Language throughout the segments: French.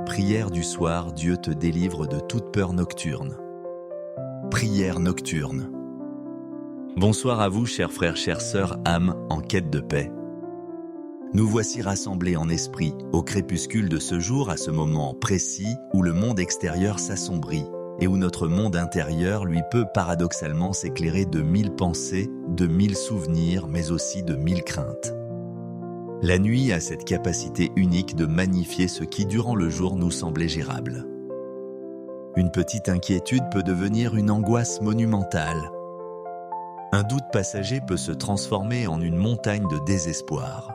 Prière du soir, Dieu te délivre de toute peur nocturne. Prière nocturne. Bonsoir à vous, chers frères, chères sœurs, âmes en quête de paix. Nous voici rassemblés en esprit, au crépuscule de ce jour, à ce moment précis où le monde extérieur s'assombrit et où notre monde intérieur lui peut paradoxalement s'éclairer de 1000 pensées, de 1000 souvenirs, mais aussi de 1000 craintes. La nuit a cette capacité unique de magnifier ce qui, durant le jour, nous semblait gérable. Une petite inquiétude peut devenir une angoisse monumentale. Un doute passager peut se transformer en une montagne de désespoir.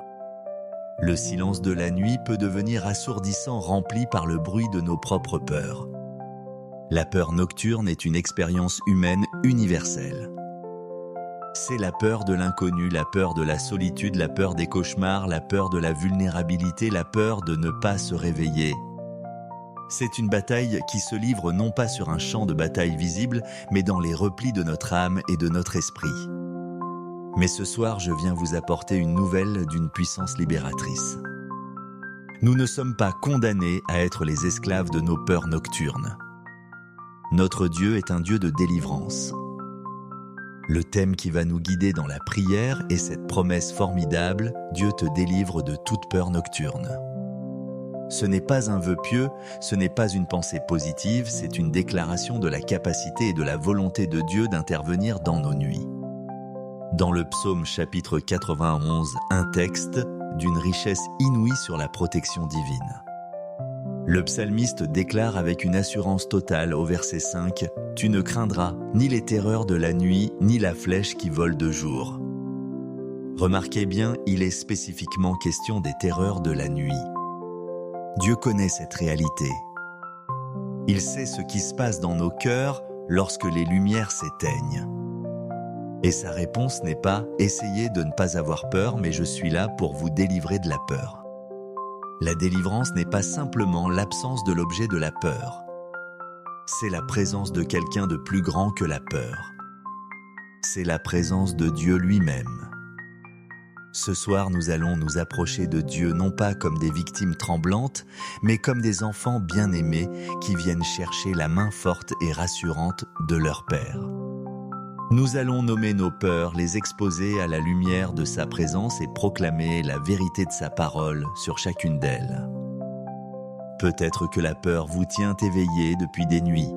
Le silence de la nuit peut devenir assourdissant, rempli par le bruit de nos propres peurs. La peur nocturne est une expérience humaine universelle. C'est la peur de l'inconnu, la peur de la solitude, la peur des cauchemars, la peur de la vulnérabilité, la peur de ne pas se réveiller. C'est une bataille qui se livre non pas sur un champ de bataille visible, mais dans les replis de notre âme et de notre esprit. Mais ce soir, je viens vous apporter une nouvelle d'une puissance libératrice. Nous ne sommes pas condamnés à être les esclaves de nos peurs nocturnes. Notre Dieu est un Dieu de délivrance. Le thème qui va nous guider dans la prière est cette promesse formidable, Dieu te délivre de toute peur nocturne. Ce n'est pas un vœu pieux, ce n'est pas une pensée positive, c'est une déclaration de la capacité et de la volonté de Dieu d'intervenir dans nos nuits. Dans le psaume chapitre 91, un texte d'une richesse inouïe sur la protection divine. Le psalmiste déclare avec une assurance totale au verset 5 « Tu ne craindras ni les terreurs de la nuit, ni la flèche qui vole de jour. » Remarquez bien, il est spécifiquement question des terreurs de la nuit. Dieu connaît cette réalité. Il sait ce qui se passe dans nos cœurs lorsque les lumières s'éteignent. Et sa réponse n'est pas « Essayez de ne pas avoir peur, mais je suis là pour vous délivrer de la peur ». La délivrance n'est pas simplement l'absence de l'objet de la peur. C'est la présence de quelqu'un de plus grand que la peur. C'est la présence de Dieu lui-même. Ce soir, nous allons nous approcher de Dieu non pas comme des victimes tremblantes, mais comme des enfants bien-aimés qui viennent chercher la main forte et rassurante de leur Père. Nous allons nommer nos peurs, les exposer à la lumière de sa présence et proclamer la vérité de sa parole sur chacune d'elles. Peut-être que la peur vous tient éveillé depuis des nuits.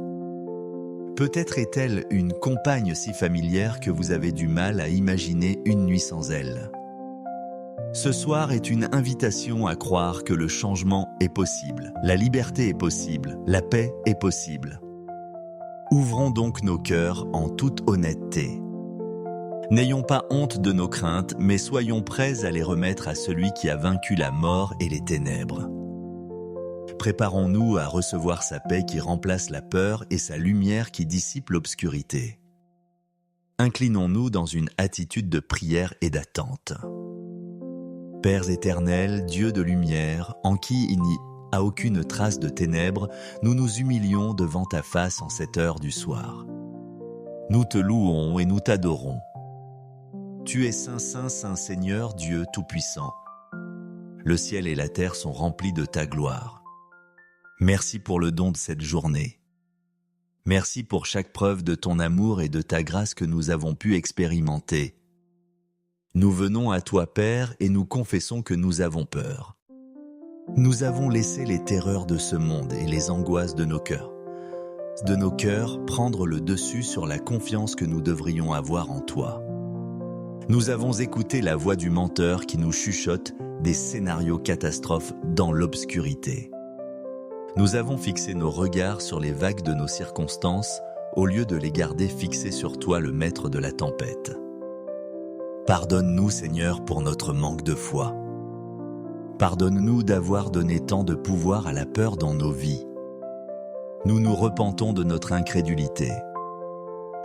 Peut-être est-elle une compagne si familière que vous avez du mal à imaginer une nuit sans elle. Ce soir est une invitation à croire que le changement est possible, la liberté est possible, la paix est possible. Ouvrons donc nos cœurs en toute honnêteté. N'ayons pas honte de nos craintes, mais soyons prêts à les remettre à celui qui a vaincu la mort et les ténèbres. Préparons-nous à recevoir sa paix qui remplace la peur et sa lumière qui dissipe l'obscurité. Inclinons-nous dans une attitude de prière et d'attente. Père éternel, Dieu de lumière, en qui il n'y a aucune trace de ténèbres, nous nous humilions devant ta face en cette heure du soir. Nous te louons et nous t'adorons. Tu es saint, saint, saint Seigneur, Dieu Tout-Puissant. Le ciel et la terre sont remplis de ta gloire. Merci pour le don de cette journée. Merci pour chaque preuve de ton amour et de ta grâce que nous avons pu expérimenter. Nous venons à toi, Père, et nous confessons que nous avons peur. Nous avons laissé les terreurs de ce monde et les angoisses de nos cœurs prendre le dessus sur la confiance que nous devrions avoir en toi. Nous avons écouté la voix du menteur qui nous chuchote des scénarios catastrophes dans l'obscurité. Nous avons fixé nos regards sur les vagues de nos circonstances au lieu de les garder fixés sur toi, le maître de la tempête. Pardonne-nous, Seigneur, pour notre manque de foi. Pardonne-nous d'avoir donné tant de pouvoir à la peur dans nos vies. Nous nous repentons de notre incrédulité.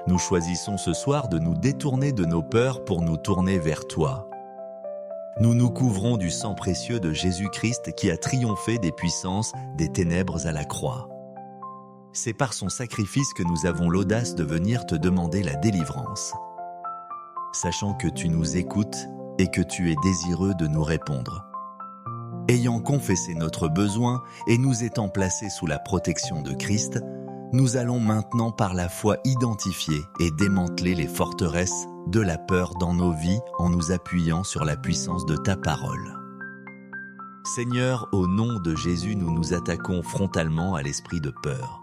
Nous choisissons ce soir de nous détourner de nos peurs pour nous tourner vers toi. Nous nous couvrons du sang précieux de Jésus-Christ qui a triomphé des puissances des ténèbres à la croix. C'est par son sacrifice que nous avons l'audace de venir te demander la délivrance. Sachant que tu nous écoutes et que tu es désireux de nous répondre. Ayant confessé notre besoin et nous étant placés sous la protection de Christ, nous allons maintenant par la foi identifier et démanteler les forteresses de la peur dans nos vies en nous appuyant sur la puissance de ta parole. Seigneur, au nom de Jésus, nous nous attaquons frontalement à l'esprit de peur.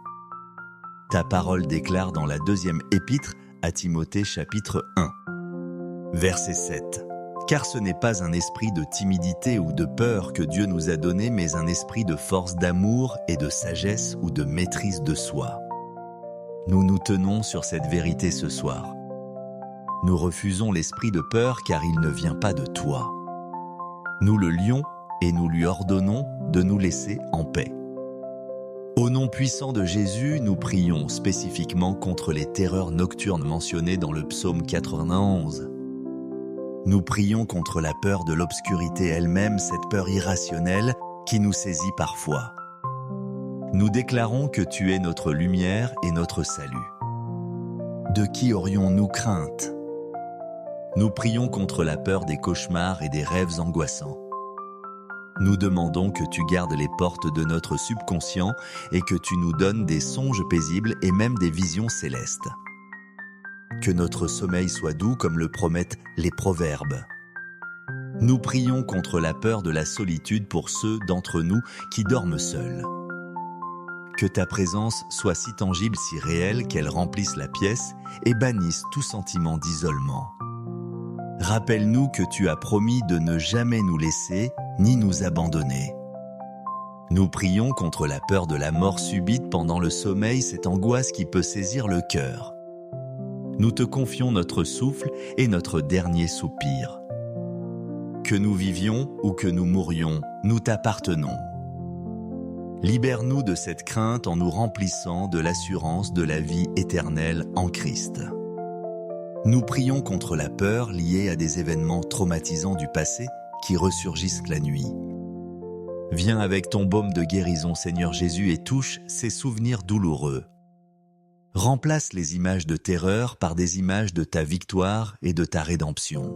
Ta parole déclare dans la 2e épître à Timothée chapitre 1, verset 7. Car ce n'est pas un esprit de timidité ou de peur que Dieu nous a donné, mais un esprit de force, d'amour et de sagesse ou de maîtrise de soi. Nous nous tenons sur cette vérité ce soir. Nous refusons l'esprit de peur car il ne vient pas de toi. Nous le lions et nous lui ordonnons de nous laisser en paix. Au nom puissant de Jésus, nous prions spécifiquement contre les terreurs nocturnes mentionnées dans le psaume 91. Nous prions contre la peur de l'obscurité elle-même, cette peur irrationnelle qui nous saisit parfois. Nous déclarons que tu es notre lumière et notre salut. De qui aurions-nous crainte? Nous prions contre la peur des cauchemars et des rêves angoissants. Nous demandons que tu gardes les portes de notre subconscient et que tu nous donnes des songes paisibles et même des visions célestes. Que notre sommeil soit doux comme le promettent les proverbes. Nous prions contre la peur de la solitude pour ceux d'entre nous qui dorment seuls. Que ta présence soit si tangible, si réelle qu'elle remplisse la pièce et bannisse tout sentiment d'isolement. Rappelle-nous que tu as promis de ne jamais nous laisser ni nous abandonner. Nous prions contre la peur de la mort subite pendant le sommeil, cette angoisse qui peut saisir le cœur. Nous te confions notre souffle et notre dernier soupir. Que nous vivions ou que nous mourions, nous t'appartenons. Libère-nous de cette crainte en nous remplissant de l'assurance de la vie éternelle en Christ. Nous prions contre la peur liée à des événements traumatisants du passé qui ressurgissent la nuit. Viens avec ton baume de guérison, Seigneur Jésus, et touche ces souvenirs douloureux. Remplace les images de terreur par des images de ta victoire et de ta rédemption.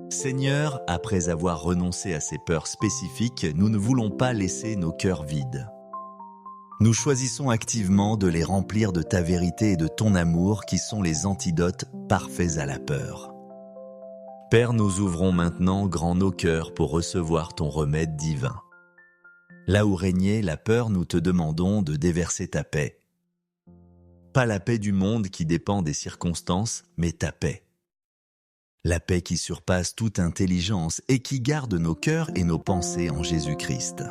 Seigneur, après avoir renoncé à ces peurs spécifiques, nous ne voulons pas laisser nos cœurs vides. Nous choisissons activement de les remplir de ta vérité et de ton amour qui sont les antidotes parfaits à la peur. Père, nous ouvrons maintenant grand nos cœurs pour recevoir ton remède divin. Là où régnait la peur, nous te demandons de déverser ta paix. Pas la paix du monde qui dépend des circonstances, mais ta paix. La paix qui surpasse toute intelligence et qui garde nos cœurs et nos pensées en Jésus-Christ.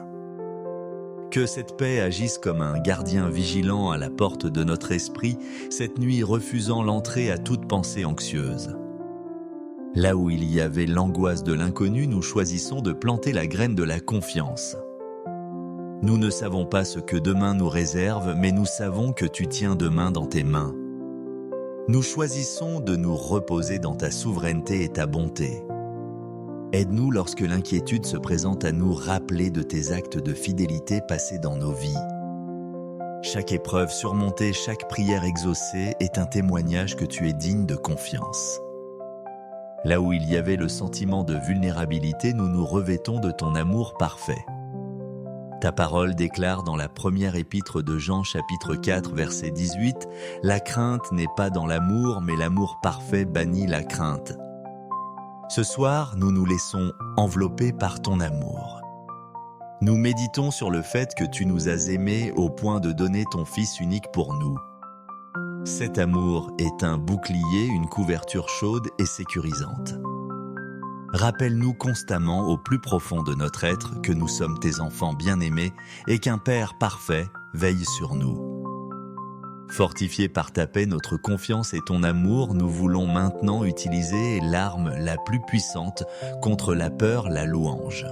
Que cette paix agisse comme un gardien vigilant à la porte de notre esprit, cette nuit refusant l'entrée à toute pensée anxieuse. Là où il y avait l'angoisse de l'inconnu, nous choisissons de planter la graine de la confiance. Nous ne savons pas ce que demain nous réserve, mais nous savons que tu tiens demain dans tes mains. Nous choisissons de nous reposer dans ta souveraineté et ta bonté. Aide-nous lorsque l'inquiétude se présente à nous rappeler de tes actes de fidélité passés dans nos vies. Chaque épreuve surmontée, chaque prière exaucée est un témoignage que tu es digne de confiance. Là où il y avait le sentiment de vulnérabilité, nous nous revêtons de ton amour parfait. Ta parole déclare dans la 1re épître de Jean chapitre 4 verset 18 « La crainte n'est pas dans l'amour, mais l'amour parfait bannit la crainte. » Ce soir, nous nous laissons envelopper par ton amour. Nous méditons sur le fait que tu nous as aimés au point de donner ton Fils unique pour nous. Cet amour est un bouclier, une couverture chaude et sécurisante. Rappelle-nous constamment au plus profond de notre être que nous sommes tes enfants bien-aimés et qu'un Père parfait veille sur nous. Fortifiés par ta paix, notre confiance et ton amour, nous voulons maintenant utiliser l'arme la plus puissante contre la peur, la louange.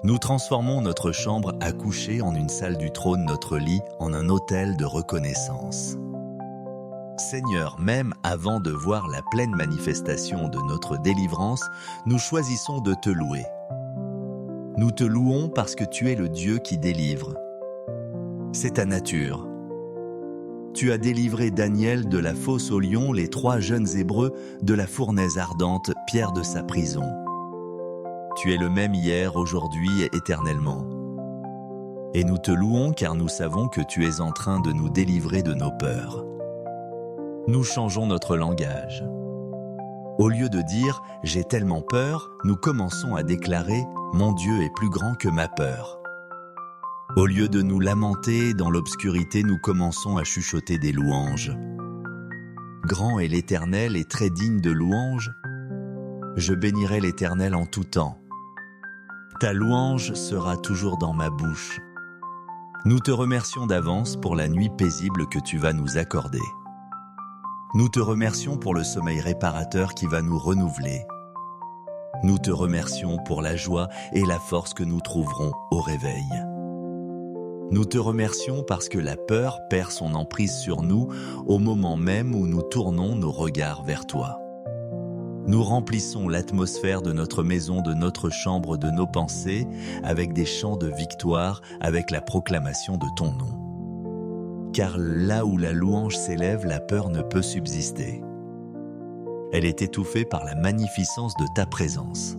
Nous transformons notre chambre à coucher en une salle du trône, notre lit en un autel de reconnaissance. Seigneur, même avant de voir la pleine manifestation de notre délivrance, nous choisissons de te louer. Nous te louons parce que tu es le Dieu qui délivre. C'est ta nature. Tu as délivré Daniel de la fosse au lion, les 3 jeunes Hébreux de la fournaise ardente, Pierre de sa prison. Tu es le même hier, aujourd'hui et éternellement. Et nous te louons car nous savons que tu es en train de nous délivrer de nos peurs. Nous changeons notre langage. Au lieu de dire « j'ai tellement peur », nous commençons à déclarer « mon Dieu est plus grand que ma peur ». Au lieu de nous lamenter dans l'obscurité, nous commençons à chuchoter des louanges. Grand est l'Éternel et très digne de louange. Je bénirai l'Éternel en tout temps. Ta louange sera toujours dans ma bouche. Nous te remercions d'avance pour la nuit paisible que tu vas nous accorder. Nous te remercions pour le sommeil réparateur qui va nous renouveler. Nous te remercions pour la joie et la force que nous trouverons au réveil. Nous te remercions parce que la peur perd son emprise sur nous au moment même où nous tournons nos regards vers toi. Nous remplissons l'atmosphère de notre maison, de notre chambre, de nos pensées avec des chants de victoire, avec la proclamation de ton nom. Car là où la louange s'élève, la peur ne peut subsister. Elle est étouffée par la magnificence de ta présence.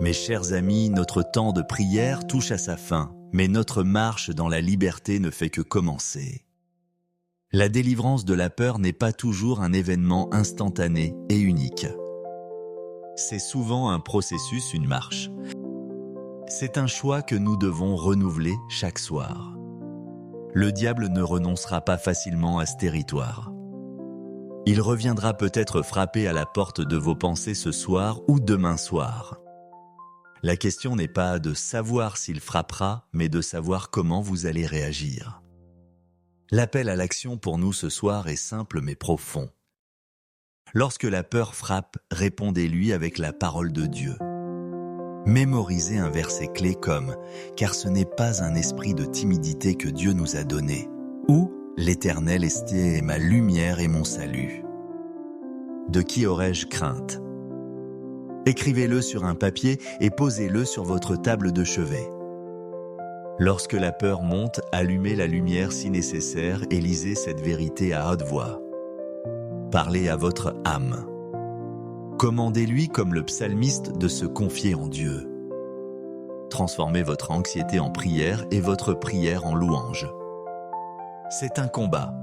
Mes chers amis, notre temps de prière touche à sa fin, mais notre marche dans la liberté ne fait que commencer. La délivrance de la peur n'est pas toujours un événement instantané et unique. C'est souvent un processus, une marche. C'est un choix que nous devons renouveler chaque soir. Le diable ne renoncera pas facilement à ce territoire. Il reviendra peut-être frapper à la porte de vos pensées ce soir ou demain soir. La question n'est pas de savoir s'il frappera, mais de savoir comment vous allez réagir. L'appel à l'action pour nous ce soir est simple mais profond. Lorsque la peur frappe, répondez-lui avec la parole de Dieu. Mémorisez un verset clé comme « Car ce n'est pas un esprit de timidité que Dieu nous a donné » ou « L'Éternel est ma lumière et mon salut ». De qui aurais-je crainte? Écrivez-le sur un papier et posez-le sur votre table de chevet. Lorsque la peur monte, allumez la lumière si nécessaire et lisez cette vérité à haute voix. Parlez à votre âme. Commandez-lui comme le psalmiste de se confier en Dieu. Transformez votre anxiété en prière et votre prière en louange. C'est un combat.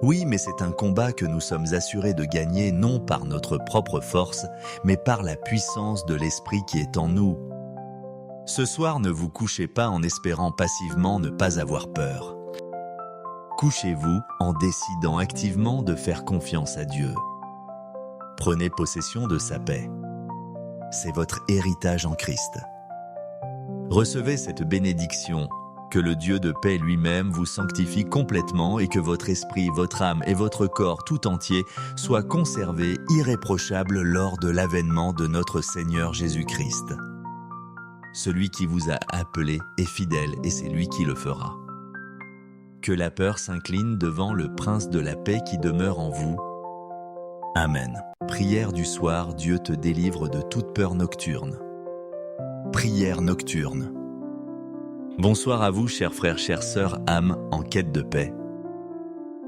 Oui, mais c'est un combat que nous sommes assurés de gagner non par notre propre force, mais par la puissance de l'Esprit qui est en nous. Ce soir, ne vous couchez pas en espérant passivement ne pas avoir peur. Couchez-vous en décidant activement de faire confiance à Dieu. Prenez possession de sa paix. C'est votre héritage en Christ. Recevez cette bénédiction, que le Dieu de paix lui-même vous sanctifie complètement et que votre esprit, votre âme et votre corps tout entier soient conservés irréprochables lors de l'avènement de notre Seigneur Jésus-Christ. Celui qui vous a appelé est fidèle et c'est lui qui le fera. Que la peur s'incline devant le Prince de la paix qui demeure en vous. Amen. Prière du soir, Dieu te délivre de toute peur nocturne. Prière nocturne. Bonsoir à vous, chers frères, chères sœurs, âmes en quête de paix.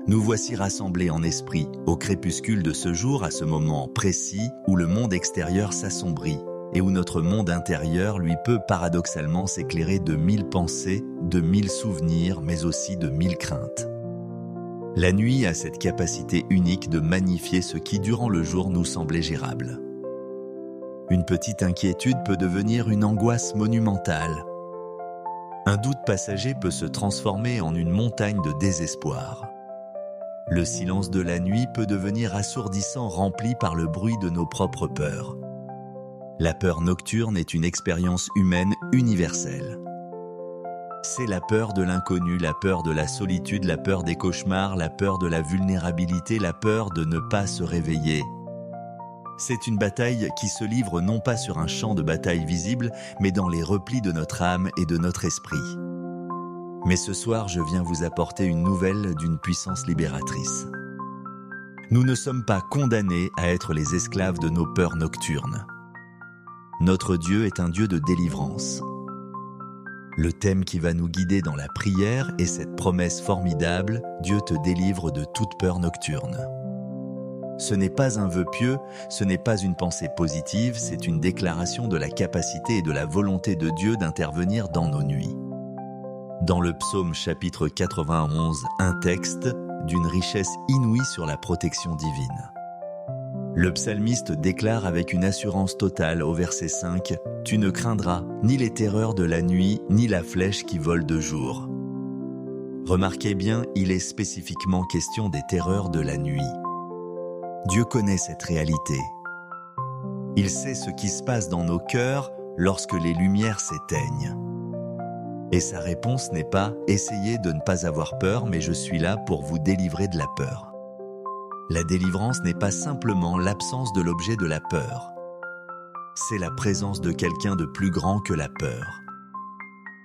Nous voici rassemblés en esprit, au crépuscule de ce jour, à ce moment précis où le monde extérieur s'assombrit et où notre monde intérieur lui peut paradoxalement s'éclairer de 1000 pensées, de 1000 souvenirs, mais aussi de 1000 craintes. La nuit a cette capacité unique de magnifier ce qui, durant le jour, nous semblait gérable. Une petite inquiétude peut devenir une angoisse monumentale. Un doute passager peut se transformer en une montagne de désespoir. Le silence de la nuit peut devenir assourdissant, rempli par le bruit de nos propres peurs. La peur nocturne est une expérience humaine universelle. C'est la peur de l'inconnu, la peur de la solitude, la peur des cauchemars, la peur de la vulnérabilité, la peur de ne pas se réveiller. C'est une bataille qui se livre non pas sur un champ de bataille visible, mais dans les replis de notre âme et de notre esprit. Mais ce soir, je viens vous apporter une nouvelle d'une puissance libératrice. Nous ne sommes pas condamnés à être les esclaves de nos peurs nocturnes. Notre Dieu est un Dieu de délivrance. Le thème qui va nous guider dans la prière est cette promesse formidable, Dieu te délivre de toute peur nocturne. Ce n'est pas un vœu pieux, ce n'est pas une pensée positive, c'est une déclaration de la capacité et de la volonté de Dieu d'intervenir dans nos nuits. Dans le psaume chapitre 91, un texte d'une richesse inouïe sur la protection divine. Le psalmiste déclare avec une assurance totale au verset 5 « Tu ne craindras ni les terreurs de la nuit, ni la flèche qui vole de jour ». Remarquez bien, il est spécifiquement question des terreurs de la nuit. Dieu connaît cette réalité. Il sait ce qui se passe dans nos cœurs lorsque les lumières s'éteignent. Et sa réponse n'est pas « Essayez de ne pas avoir peur, mais je suis là pour vous délivrer de la peur ». La délivrance n'est pas simplement l'absence de l'objet de la peur. C'est la présence de quelqu'un de plus grand que la peur.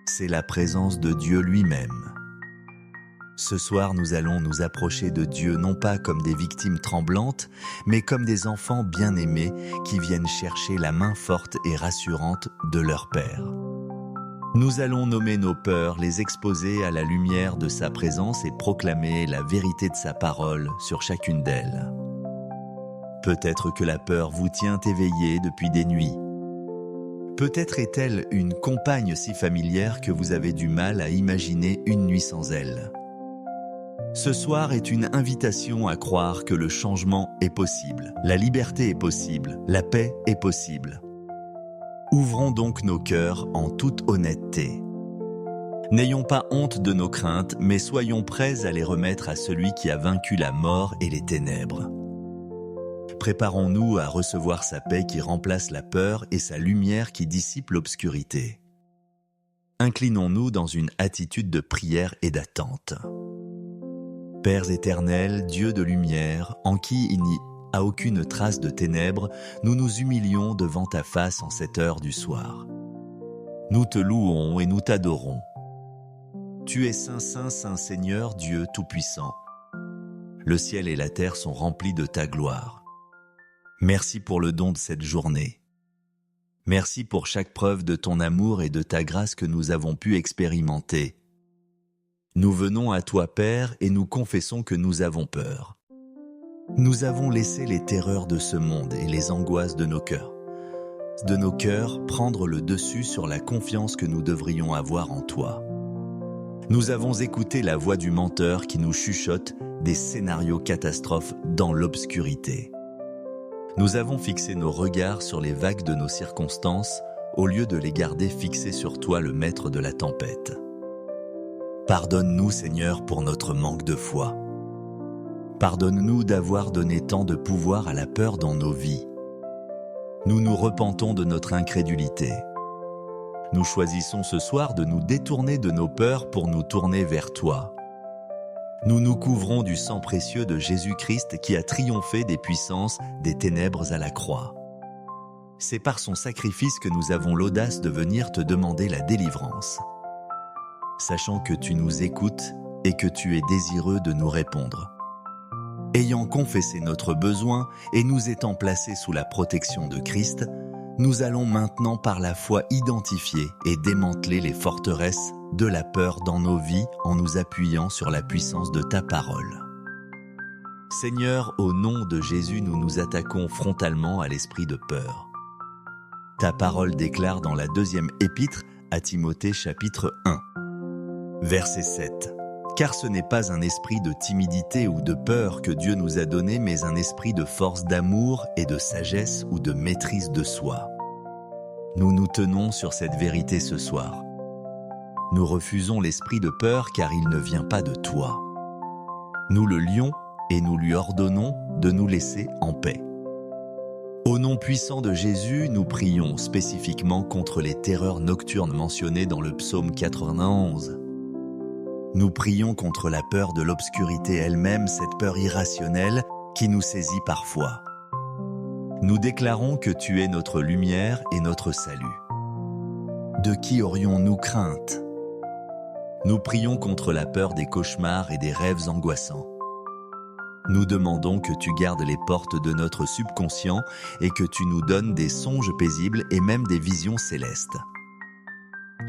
C'est la présence de Dieu lui-même. Ce soir, nous allons nous approcher de Dieu non pas comme des victimes tremblantes, mais comme des enfants bien-aimés qui viennent chercher la main forte et rassurante de leur Père. Nous allons nommer nos peurs, les exposer à la lumière de sa présence et proclamer la vérité de sa parole sur chacune d'elles. Peut-être que la peur vous tient éveillé depuis des nuits. Peut-être est-elle une compagne si familière que vous avez du mal à imaginer une nuit sans elle. Ce soir est une invitation à croire que le changement est possible, la liberté est possible, la paix est possible. Ouvrons donc nos cœurs en toute honnêteté. N'ayons pas honte de nos craintes, mais soyons prêts à les remettre à celui qui a vaincu la mort et les ténèbres. Préparons-nous à recevoir sa paix qui remplace la peur et sa lumière qui dissipe l'obscurité. Inclinons-nous dans une attitude de prière et d'attente. Père éternel, Dieu de lumière, en qui il n'y a aucune trace de ténèbres, nous nous humilions devant ta face en cette heure du soir. Nous te louons et nous t'adorons. Tu es Saint, Saint, Saint Seigneur, Dieu Tout-Puissant. Le ciel et la terre sont remplis de ta gloire. Merci pour le don de cette journée. Merci pour chaque preuve de ton amour et de ta grâce que nous avons pu expérimenter. Nous venons à toi, Père, et nous confessons que nous avons peur. Nous avons laissé les terreurs de ce monde et les angoisses de nos cœurs prendre le dessus sur la confiance que nous devrions avoir en toi. Nous avons écouté la voix du menteur qui nous chuchote des scénarios catastrophes dans l'obscurité. Nous avons fixé nos regards sur les vagues de nos circonstances au lieu de les garder fixés sur toi, le maître de la tempête. Pardonne-nous, Seigneur, pour notre manque de foi. Pardonne-nous d'avoir donné tant de pouvoir à la peur dans nos vies. Nous nous repentons de notre incrédulité. Nous choisissons ce soir de nous détourner de nos peurs pour nous tourner vers toi. Nous nous couvrons du sang précieux de Jésus-Christ qui a triomphé des puissances des ténèbres à la croix. C'est par son sacrifice que nous avons l'audace de venir te demander la délivrance. Sachant que tu nous écoutes et que tu es désireux de nous répondre. Ayant confessé notre besoin et nous étant placés sous la protection de Christ, nous allons maintenant par la foi identifier et démanteler les forteresses de la peur dans nos vies en nous appuyant sur la puissance de ta parole. Seigneur, au nom de Jésus, nous nous attaquons frontalement à l'esprit de peur. Ta parole déclare dans la 2e épître à Timothée chapitre 1, verset 7. Car ce n'est pas un esprit de timidité ou de peur que Dieu nous a donné, mais un esprit de force, d'amour et de sagesse ou de maîtrise de soi. Nous nous tenons sur cette vérité ce soir. Nous refusons l'esprit de peur car il ne vient pas de toi. Nous le lions et nous lui ordonnons de nous laisser en paix. Au nom puissant de Jésus, nous prions spécifiquement contre les terreurs nocturnes mentionnées dans le psaume 91. Nous prions contre la peur de l'obscurité elle-même, cette peur irrationnelle qui nous saisit parfois. Nous déclarons que tu es notre lumière et notre salut. De qui aurions-nous crainte? Nous prions contre la peur des cauchemars et des rêves angoissants. Nous demandons que tu gardes les portes de notre subconscient et que tu nous donnes des songes paisibles et même des visions célestes.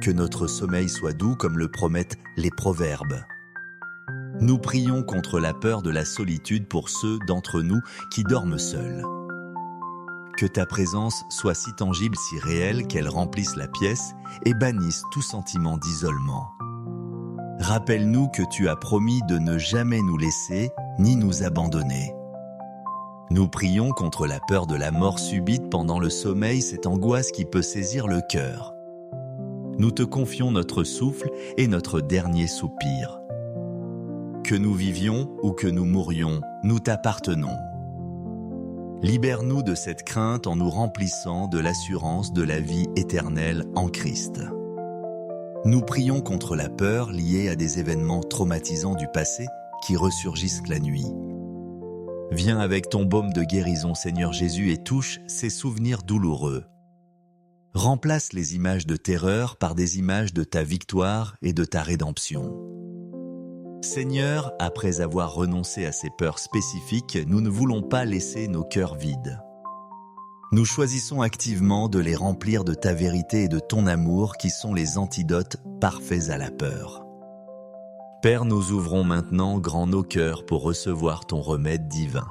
Que notre sommeil soit doux comme le promettent les proverbes. Nous prions contre la peur de la solitude pour ceux d'entre nous qui dorment seuls. Que ta présence soit si tangible, si réelle qu'elle remplisse la pièce et bannisse tout sentiment d'isolement. Rappelle-nous que tu as promis de ne jamais nous laisser ni nous abandonner. Nous prions contre la peur de la mort subite pendant le sommeil, cette angoisse qui peut saisir le cœur. Nous te confions notre souffle et notre dernier soupir. Que nous vivions ou que nous mourions, nous t'appartenons. Libère-nous de cette crainte en nous remplissant de l'assurance de la vie éternelle en Christ. Nous prions contre la peur liée à des événements traumatisants du passé qui ressurgissent la nuit. Viens avec ton baume de guérison, Seigneur Jésus, et touche ces souvenirs douloureux. Remplace les images de terreur par des images de ta victoire et de ta rédemption. Seigneur, après avoir renoncé à ces peurs spécifiques, nous ne voulons pas laisser nos cœurs vides. Nous choisissons activement de les remplir de ta vérité et de ton amour qui sont les antidotes parfaits à la peur. Père, nous ouvrons maintenant grand nos cœurs pour recevoir ton remède divin.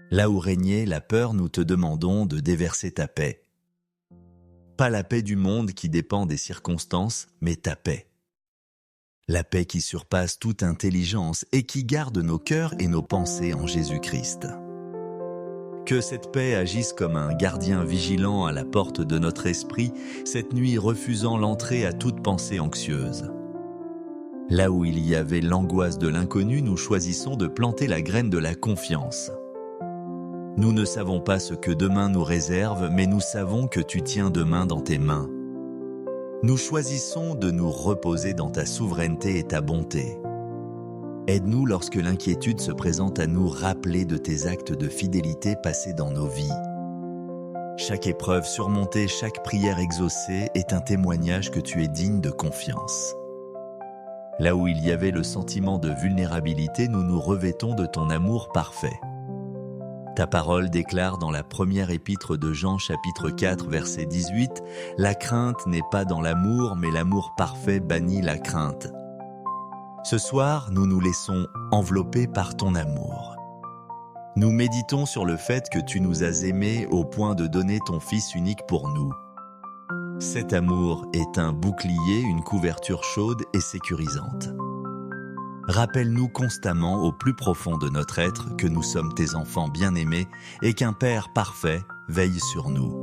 Là où régnait la peur, nous te demandons de déverser ta paix. Pas la paix du monde qui dépend des circonstances, mais ta paix. La paix qui surpasse toute intelligence et qui garde nos cœurs et nos pensées en Jésus-Christ. Que cette paix agisse comme un gardien vigilant à la porte de notre esprit, cette nuit refusant l'entrée à toute pensée anxieuse. Là où il y avait l'angoisse de l'inconnu, nous choisissons de planter la graine de la confiance. Nous ne savons pas ce que demain nous réserve, mais nous savons que tu tiens demain dans tes mains. Nous choisissons de nous reposer dans ta souveraineté et ta bonté. Aide-nous lorsque l'inquiétude se présente à nous rappeler de tes actes de fidélité passés dans nos vies. Chaque épreuve surmontée, chaque prière exaucée est un témoignage que tu es digne de confiance. Là où il y avait le sentiment de vulnérabilité, nous nous revêtons de ton amour parfait. Ta parole déclare dans la première épître de Jean chapitre 4 verset 18 « La crainte n'est pas dans l'amour, mais l'amour parfait bannit la crainte ». Ce soir, nous nous laissons envelopper par ton amour. Nous méditons sur le fait que tu nous as aimés au point de donner ton Fils unique pour nous. Cet amour est un bouclier, une couverture chaude et sécurisante. Rappelle-nous constamment au plus profond de notre être que nous sommes tes enfants bien-aimés et qu'un Père parfait veille sur nous.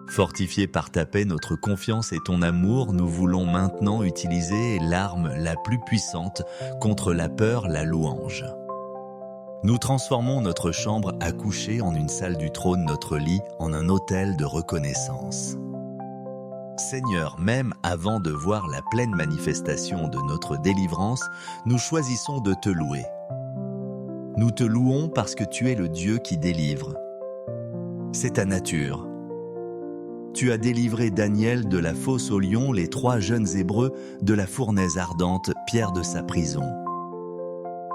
Fortifiés par ta paix, notre confiance et ton amour, nous voulons maintenant utiliser l'arme la plus puissante contre la peur, la louange. Nous transformons notre chambre à coucher en une salle du trône, notre lit en un autel de reconnaissance. Seigneur, même avant de voir la pleine manifestation de notre délivrance, nous choisissons de te louer. Nous te louons parce que tu es le Dieu qui délivre. C'est ta nature. Tu as délivré Daniel de la fosse au lion, les 3 jeunes Hébreux de la fournaise ardente, pierre de sa prison.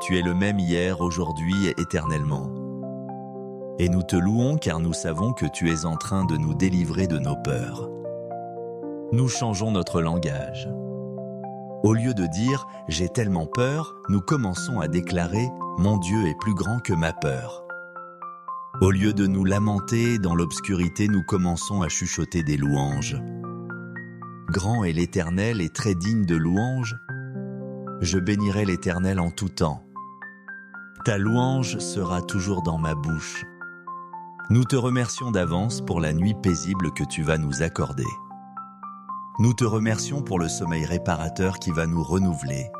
Tu es le même hier, aujourd'hui et éternellement. Et nous te louons car nous savons que tu es en train de nous délivrer de nos peurs. Nous changeons notre langage. Au lieu de dire « j'ai tellement peur », nous commençons à déclarer « mon Dieu est plus grand que ma peur ». Au lieu de nous lamenter dans l'obscurité, nous commençons à chuchoter des louanges. Grand est l'Éternel et très digne de louange. Je bénirai l'Éternel en tout temps. Ta louange sera toujours dans ma bouche. Nous te remercions d'avance pour la nuit paisible que tu vas nous accorder. Nous te remercions pour le sommeil réparateur qui va nous renouveler.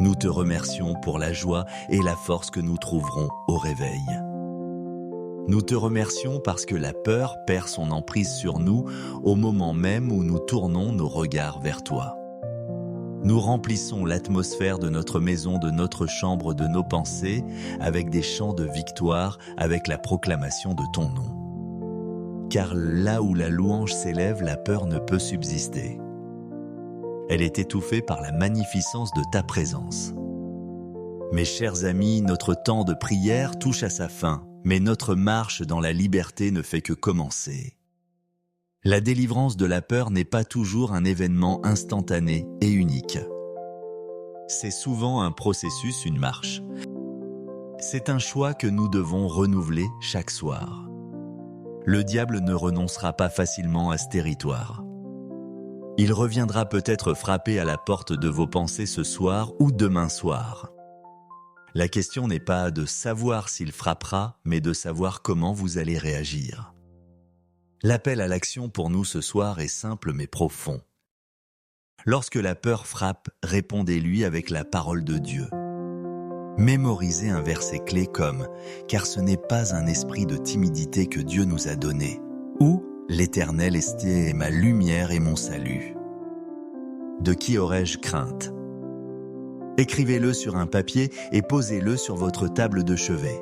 Nous te remercions pour la joie et la force que nous trouverons au réveil. Nous te remercions parce que la peur perd son emprise sur nous au moment même où nous tournons nos regards vers toi. Nous remplissons l'atmosphère de notre maison, de notre chambre, de nos pensées avec des chants de victoire, avec la proclamation de ton nom. Car là où la louange s'élève, la peur ne peut subsister. Elle est étouffée par la magnificence de ta présence. Mes chers amis, notre temps de prière touche à sa fin, mais notre marche dans la liberté ne fait que commencer. La délivrance de la peur n'est pas toujours un événement instantané et unique. C'est souvent un processus, une marche. C'est un choix que nous devons renouveler chaque soir. Le diable ne renoncera pas facilement à ce territoire. Il reviendra peut-être frapper à la porte de vos pensées ce soir ou demain soir. La question n'est pas de savoir s'il frappera, mais de savoir comment vous allez réagir. L'appel à l'action pour nous ce soir est simple mais profond. Lorsque la peur frappe, répondez-lui avec la parole de Dieu. Mémorisez un verset clé comme « Car ce n'est pas un esprit de timidité que Dieu nous a donné » ou « L'Éternel est ma lumière et mon salut ». De qui aurais-je crainte? Écrivez-le sur un papier et posez-le sur votre table de chevet.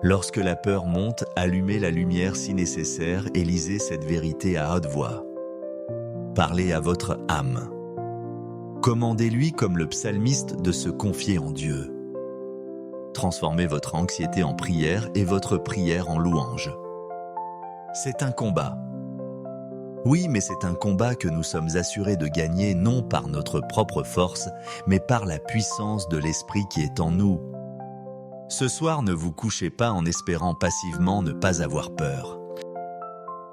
Lorsque la peur monte, allumez la lumière si nécessaire et lisez cette vérité à haute voix. Parlez à votre âme. Commandez-lui comme le psalmiste de se confier en Dieu. Transformez votre anxiété en prière et votre prière en louange. C'est un combat. Oui, mais c'est un combat que nous sommes assurés de gagner non par notre propre force, mais par la puissance de l'Esprit qui est en nous. Ce soir, ne vous couchez pas en espérant passivement ne pas avoir peur.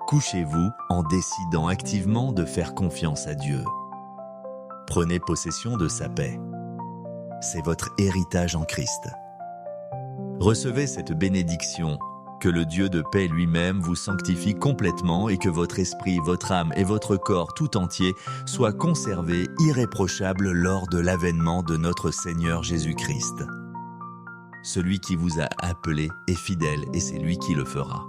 Couchez-vous en décidant activement de faire confiance à Dieu. Prenez possession de sa paix. C'est votre héritage en Christ. Recevez cette bénédiction. Que le Dieu de paix lui-même vous sanctifie complètement et que votre esprit, votre âme et votre corps tout entier soient conservés irréprochables lors de l'avènement de notre Seigneur Jésus-Christ. Celui qui vous a appelé est fidèle et c'est lui qui le fera.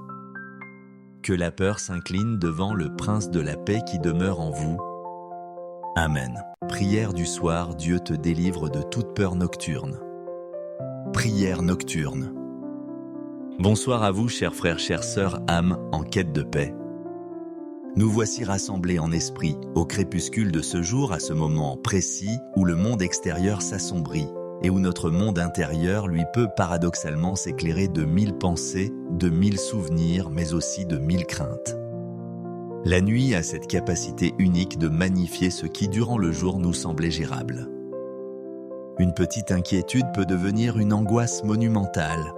Que la peur s'incline devant le Prince de la paix qui demeure en vous. Amen. Prière du soir, Dieu te délivre de toute peur nocturne. Prière nocturne. Bonsoir à vous, chers frères, chères sœurs, âmes en quête de paix. Nous voici rassemblés en esprit, au crépuscule de ce jour, à ce moment précis où le monde extérieur s'assombrit et où notre monde intérieur lui peut paradoxalement s'éclairer de 1000 pensées, de 1000 souvenirs, mais aussi de 1000 craintes. La nuit a cette capacité unique de magnifier ce qui, durant le jour, nous semblait gérable. Une petite inquiétude peut devenir une angoisse monumentale.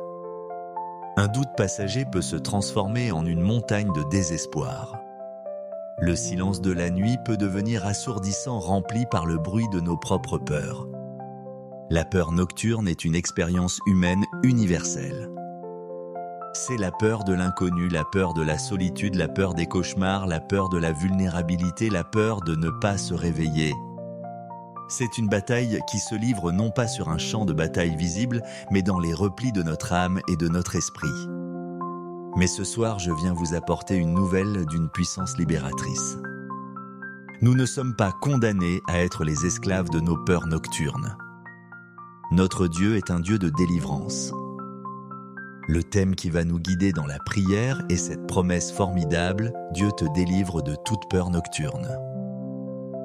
Un doute passager peut se transformer en une montagne de désespoir. Le silence de la nuit peut devenir assourdissant, rempli par le bruit de nos propres peurs. La peur nocturne est une expérience humaine universelle. C'est la peur de l'inconnu, la peur de la solitude, la peur des cauchemars, la peur de la vulnérabilité, la peur de ne pas se réveiller. C'est une bataille qui se livre non pas sur un champ de bataille visible, mais dans les replis de notre âme et de notre esprit. Mais ce soir, je viens vous apporter une nouvelle d'une puissance libératrice. Nous ne sommes pas condamnés à être les esclaves de nos peurs nocturnes. Notre Dieu est un Dieu de délivrance. Le thème qui va nous guider dans la prière est cette promesse formidable, Dieu te délivre de toute peur nocturne.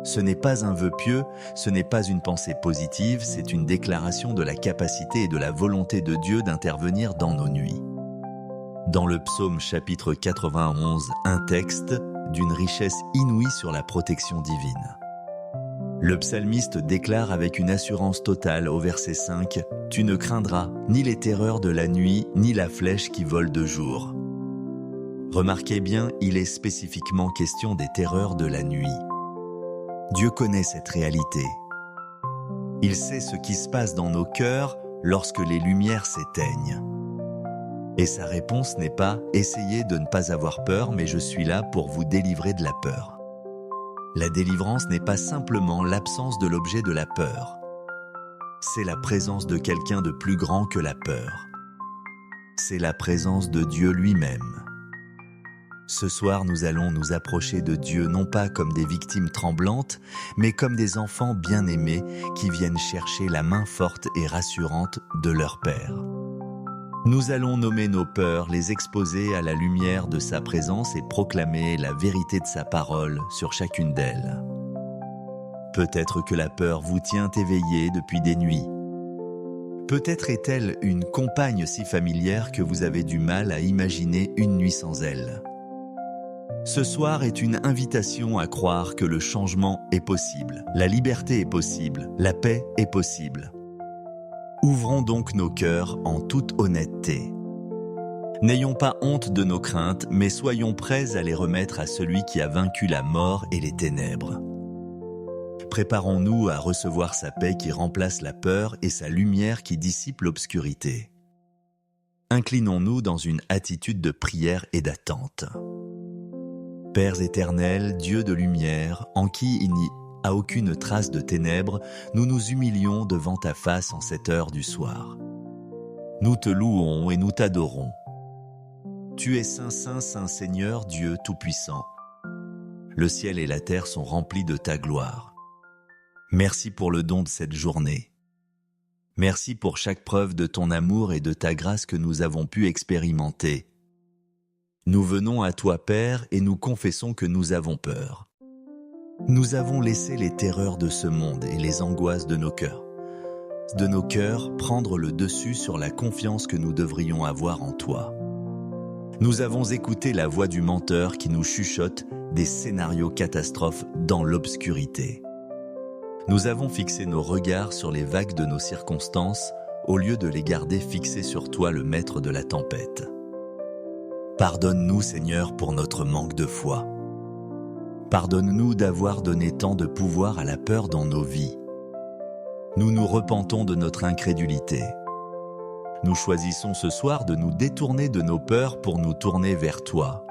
Ce n'est pas un vœu pieux, ce n'est pas une pensée positive, c'est une déclaration de la capacité et de la volonté de Dieu d'intervenir dans nos nuits. Dans le psaume chapitre 91, un texte d'une richesse inouïe sur la protection divine. Le psalmiste déclare avec une assurance totale au verset 5 « Tu ne craindras ni les terreurs de la nuit, ni la flèche qui vole de jour. » Remarquez bien, il est spécifiquement question des terreurs de la nuit. Dieu connaît cette réalité. Il sait ce qui se passe dans nos cœurs lorsque les lumières s'éteignent. Et sa réponse n'est pas « Essayez de ne pas avoir peur, mais je suis là pour vous délivrer de la peur ». La délivrance n'est pas simplement l'absence de l'objet de la peur. C'est la présence de quelqu'un de plus grand que la peur. C'est la présence de Dieu lui-même. Ce soir, nous allons nous approcher de Dieu non pas comme des victimes tremblantes, mais comme des enfants bien-aimés qui viennent chercher la main forte et rassurante de leur Père. Nous allons nommer nos peurs, les exposer à la lumière de sa présence et proclamer la vérité de sa parole sur chacune d'elles. Peut-être que la peur vous tient éveillé depuis des nuits. Peut-être est-elle une compagne si familière que vous avez du mal à imaginer une nuit sans elle. Ce soir est une invitation à croire que le changement est possible, la liberté est possible, la paix est possible. Ouvrons donc nos cœurs en toute honnêteté. N'ayons pas honte de nos craintes, mais soyons prêts à les remettre à celui qui a vaincu la mort et les ténèbres. Préparons-nous à recevoir sa paix qui remplace la peur et sa lumière qui dissipe l'obscurité. Inclinons-nous dans une attitude de prière et d'attente. Père éternel, Dieu de lumière, en qui il n'y a aucune trace de ténèbres, nous nous humilions devant ta face en cette heure du soir. Nous te louons et nous t'adorons. Tu es Saint, Saint, Saint Seigneur, Dieu Tout-Puissant. Le ciel et la terre sont remplis de ta gloire. Merci pour le don de cette journée. Merci pour chaque preuve de ton amour et de ta grâce que nous avons pu expérimenter. Nous venons à toi, Père, et nous confessons que nous avons peur. Nous avons laissé les terreurs de ce monde et les angoisses de nos cœurs prendre le dessus sur la confiance que nous devrions avoir en toi. Nous avons écouté la voix du menteur qui nous chuchote des scénarios catastrophes dans l'obscurité. Nous avons fixé nos regards sur les vagues de nos circonstances au lieu de les garder fixés sur toi, le maître de la tempête. Pardonne-nous, Seigneur, pour notre manque de foi. Pardonne-nous d'avoir donné tant de pouvoir à la peur dans nos vies. Nous nous repentons de notre incrédulité. Nous choisissons ce soir de nous détourner de nos peurs pour nous tourner vers toi.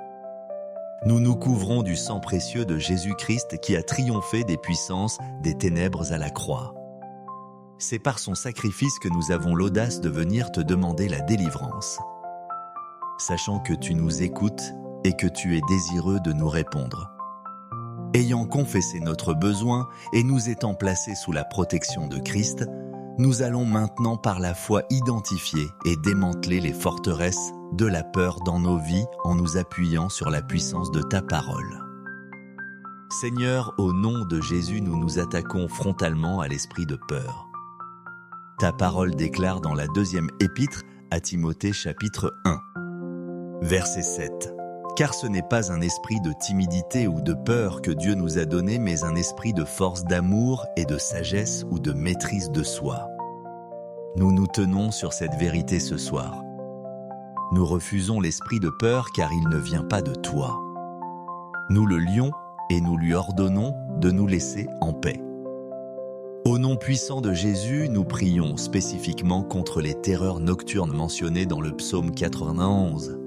Nous nous couvrons du sang précieux de Jésus-Christ qui a triomphé des puissances des ténèbres à la croix. C'est par son sacrifice que nous avons l'audace de venir te demander la délivrance. Sachant que tu nous écoutes et que tu es désireux de nous répondre. Ayant confessé notre besoin et nous étant placés sous la protection de Christ, nous allons maintenant par la foi identifier et démanteler les forteresses de la peur dans nos vies en nous appuyant sur la puissance de ta parole. Seigneur, au nom de Jésus, nous nous attaquons frontalement à l'esprit de peur. Ta parole déclare dans la 2e épître à Timothée chapitre 1, verset 7. Car ce n'est pas un esprit de timidité ou de peur que Dieu nous a donné, mais un esprit de force, d'amour et de sagesse ou de maîtrise de soi. Nous nous tenons sur cette vérité ce soir. Nous refusons l'esprit de peur car il ne vient pas de toi. Nous le lions et nous lui ordonnons de nous laisser en paix. Au nom puissant de Jésus, nous prions spécifiquement contre les terreurs nocturnes mentionnées dans le psaume 91.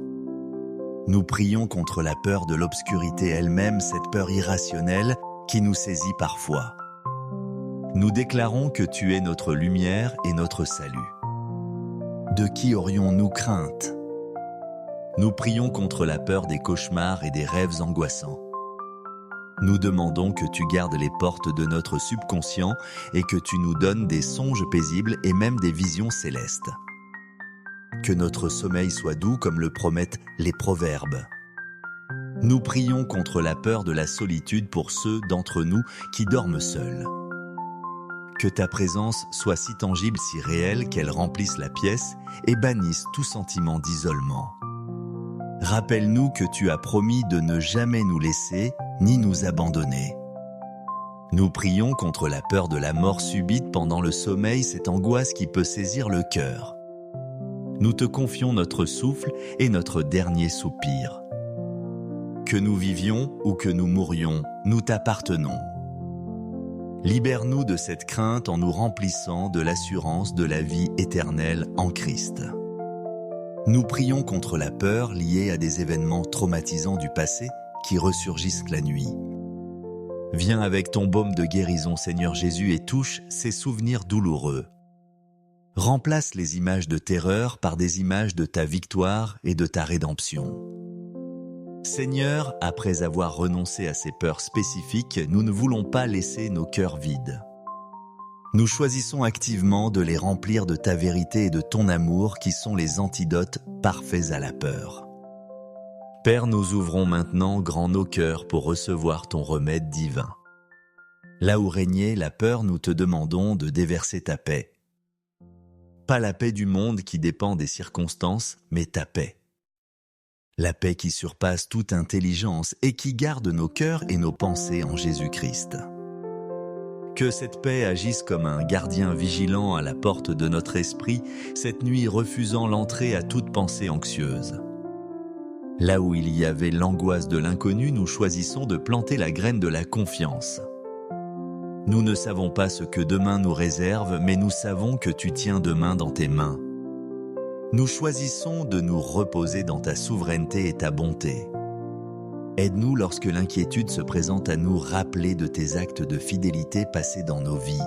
Nous prions contre la peur de l'obscurité elle-même, cette peur irrationnelle qui nous saisit parfois. Nous déclarons que tu es notre lumière et notre salut. De qui aurions-nous crainte? Nous prions contre la peur des cauchemars et des rêves angoissants. Nous demandons que tu gardes les portes de notre subconscient et que tu nous donnes des songes paisibles et même des visions célestes. Que notre sommeil soit doux comme le promettent les proverbes. Nous prions contre la peur de la solitude pour ceux d'entre nous qui dorment seuls. Que ta présence soit si tangible, si réelle qu'elle remplisse la pièce et bannisse tout sentiment d'isolement. Rappelle-nous que tu as promis de ne jamais nous laisser ni nous abandonner. Nous prions contre la peur de la mort subite pendant le sommeil, cette angoisse qui peut saisir le cœur. Nous te confions notre souffle et notre dernier soupir. Que nous vivions ou que nous mourions, nous t'appartenons. Libère-nous de cette crainte en nous remplissant de l'assurance de la vie éternelle en Christ. Nous prions contre la peur liée à des événements traumatisants du passé qui ressurgissent la nuit. Viens avec ton baume de guérison, Seigneur Jésus, et touche ces souvenirs douloureux. Remplace les images de terreur par des images de ta victoire et de ta rédemption. Seigneur, après avoir renoncé à ces peurs spécifiques, nous ne voulons pas laisser nos cœurs vides. Nous choisissons activement de les remplir de ta vérité et de ton amour qui sont les antidotes parfaits à la peur. Père, nous ouvrons maintenant grand nos cœurs pour recevoir ton remède divin. Là où régnait la peur, nous te demandons de déverser ta paix. Pas la paix du monde qui dépend des circonstances, mais ta paix. La paix qui surpasse toute intelligence et qui garde nos cœurs et nos pensées en Jésus-Christ. Que cette paix agisse comme un gardien vigilant à la porte de notre esprit, cette nuit refusant l'entrée à toute pensée anxieuse. Là où il y avait l'angoisse de l'inconnu, nous choisissons de planter la graine de la confiance. Nous ne savons pas ce que demain nous réserve, mais nous savons que tu tiens demain dans tes mains. Nous choisissons de nous reposer dans ta souveraineté et ta bonté. Aide-nous lorsque l'inquiétude se présente à nous rappeler de tes actes de fidélité passés dans nos vies.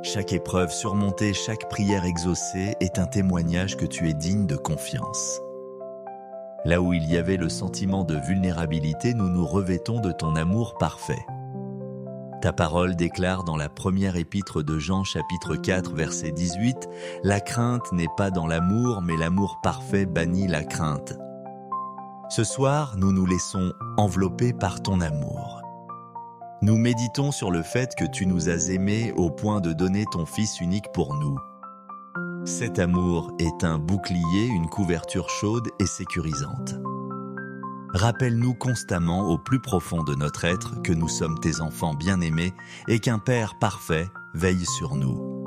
Chaque épreuve surmontée, chaque prière exaucée est un témoignage que tu es digne de confiance. Là où il y avait le sentiment de vulnérabilité, nous nous revêtons de ton amour parfait. Ta parole déclare dans la première épître de Jean chapitre 4 verset 18 « La crainte n'est pas dans l'amour, mais l'amour parfait bannit la crainte ». Ce soir, nous nous laissons envelopper par ton amour. Nous méditons sur le fait que tu nous as aimés au point de donner ton Fils unique pour nous. Cet amour est un bouclier, une couverture chaude et sécurisante. Rappelle-nous constamment au plus profond de notre être que nous sommes tes enfants bien-aimés et qu'un Père parfait veille sur nous.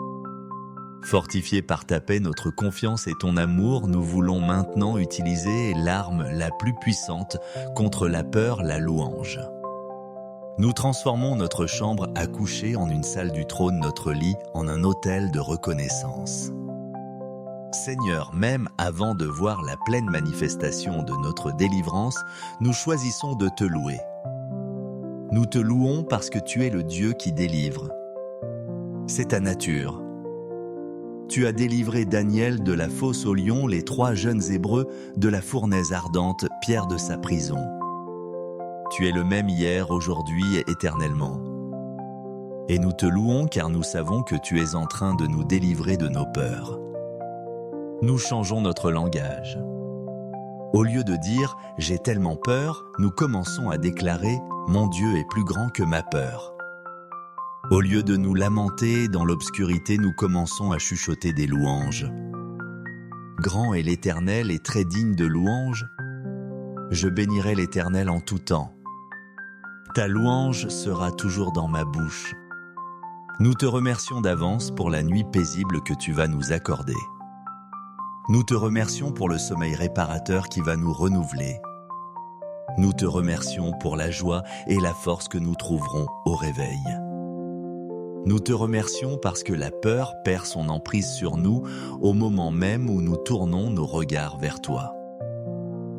Fortifiés par ta paix, notre confiance et ton amour, nous voulons maintenant utiliser l'arme la plus puissante contre la peur, la louange. Nous transformons notre chambre à coucher en une salle du trône, notre lit en un autel de reconnaissance. Seigneur, même avant de voir la pleine manifestation de notre délivrance, nous choisissons de te louer. Nous te louons parce que tu es le Dieu qui délivre. C'est ta nature. Tu as délivré Daniel de la fosse au lion, les 3 jeunes Hébreux de la fournaise ardente, Pierre de sa prison. Tu es le même hier, aujourd'hui et éternellement. Et nous te louons car nous savons que tu es en train de nous délivrer de nos peurs. Nous changeons notre langage. Au lieu de dire « j'ai tellement peur », nous commençons à déclarer « mon Dieu est plus grand que ma peur ». Au lieu de nous lamenter dans l'obscurité, nous commençons à chuchoter des louanges. Grand est l'Éternel et très digne de louange. Je bénirai l'Éternel en tout temps. Ta louange sera toujours dans ma bouche. Nous te remercions d'avance pour la nuit paisible que tu vas nous accorder. Nous te remercions pour le sommeil réparateur qui va nous renouveler. Nous te remercions pour la joie et la force que nous trouverons au réveil. Nous te remercions parce que la peur perd son emprise sur nous au moment même où nous tournons nos regards vers toi.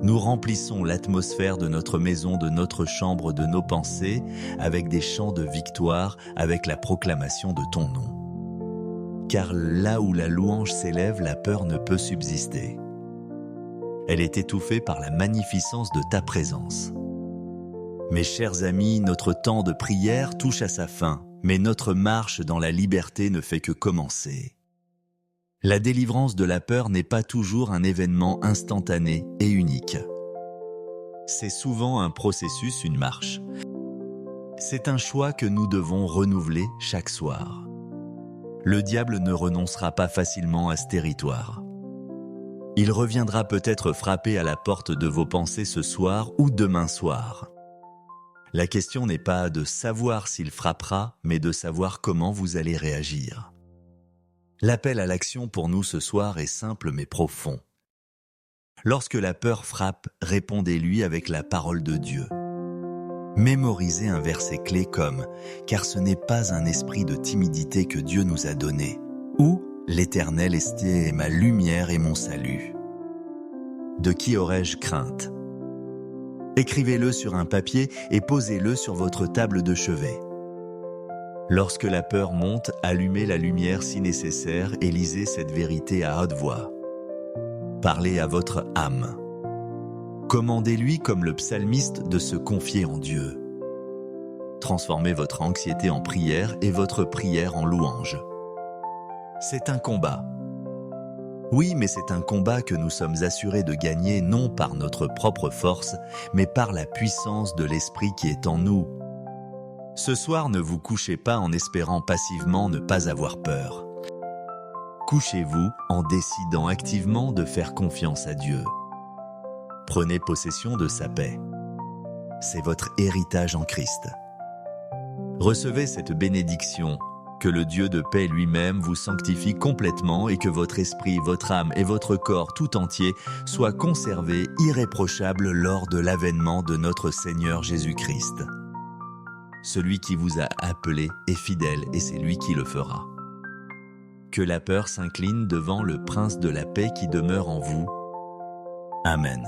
Nous remplissons l'atmosphère de notre maison, de notre chambre, de nos pensées, avec des chants de victoire, avec la proclamation de ton nom. Car là où la louange s'élève, la peur ne peut subsister. Elle est étouffée par la magnificence de ta présence. Mes chers amis, notre temps de prière touche à sa fin, mais notre marche dans la liberté ne fait que commencer. La délivrance de la peur n'est pas toujours un événement instantané et unique. C'est souvent un processus, une marche. C'est un choix que nous devons renouveler chaque soir. Le diable ne renoncera pas facilement à ce territoire. Il reviendra peut-être frapper à la porte de vos pensées ce soir ou demain soir. La question n'est pas de savoir s'il frappera, mais de savoir comment vous allez réagir. L'appel à l'action pour nous ce soir est simple mais profond. Lorsque la peur frappe, répondez-lui avec la parole de Dieu. Mémorisez un verset clé comme « Car ce n'est pas un esprit de timidité que Dieu nous a donné » ou « L'Éternel est ma lumière et mon salut ». De qui aurais-je crainte ? Écrivez-le sur un papier et posez-le sur votre table de chevet. Lorsque la peur monte, allumez la lumière si nécessaire et lisez cette vérité à haute voix. Parlez à votre âme. Commandez-lui comme le psalmiste de se confier en Dieu. Transformez votre anxiété en prière et votre prière en louange. C'est un combat. Oui, mais c'est un combat que nous sommes assurés de gagner non par notre propre force, mais par la puissance de l'Esprit qui est en nous. Ce soir, ne vous couchez pas en espérant passivement ne pas avoir peur. Couchez-vous en décidant activement de faire confiance à Dieu. Prenez possession de sa paix. C'est votre héritage en Christ. Recevez cette bénédiction, que le Dieu de paix lui-même vous sanctifie complètement et que votre esprit, votre âme et votre corps tout entier soient conservés irréprochables lors de l'avènement de notre Seigneur Jésus-Christ. Celui qui vous a appelé est fidèle et c'est lui qui le fera. Que la peur s'incline devant le Prince de la paix qui demeure en vous. Amen.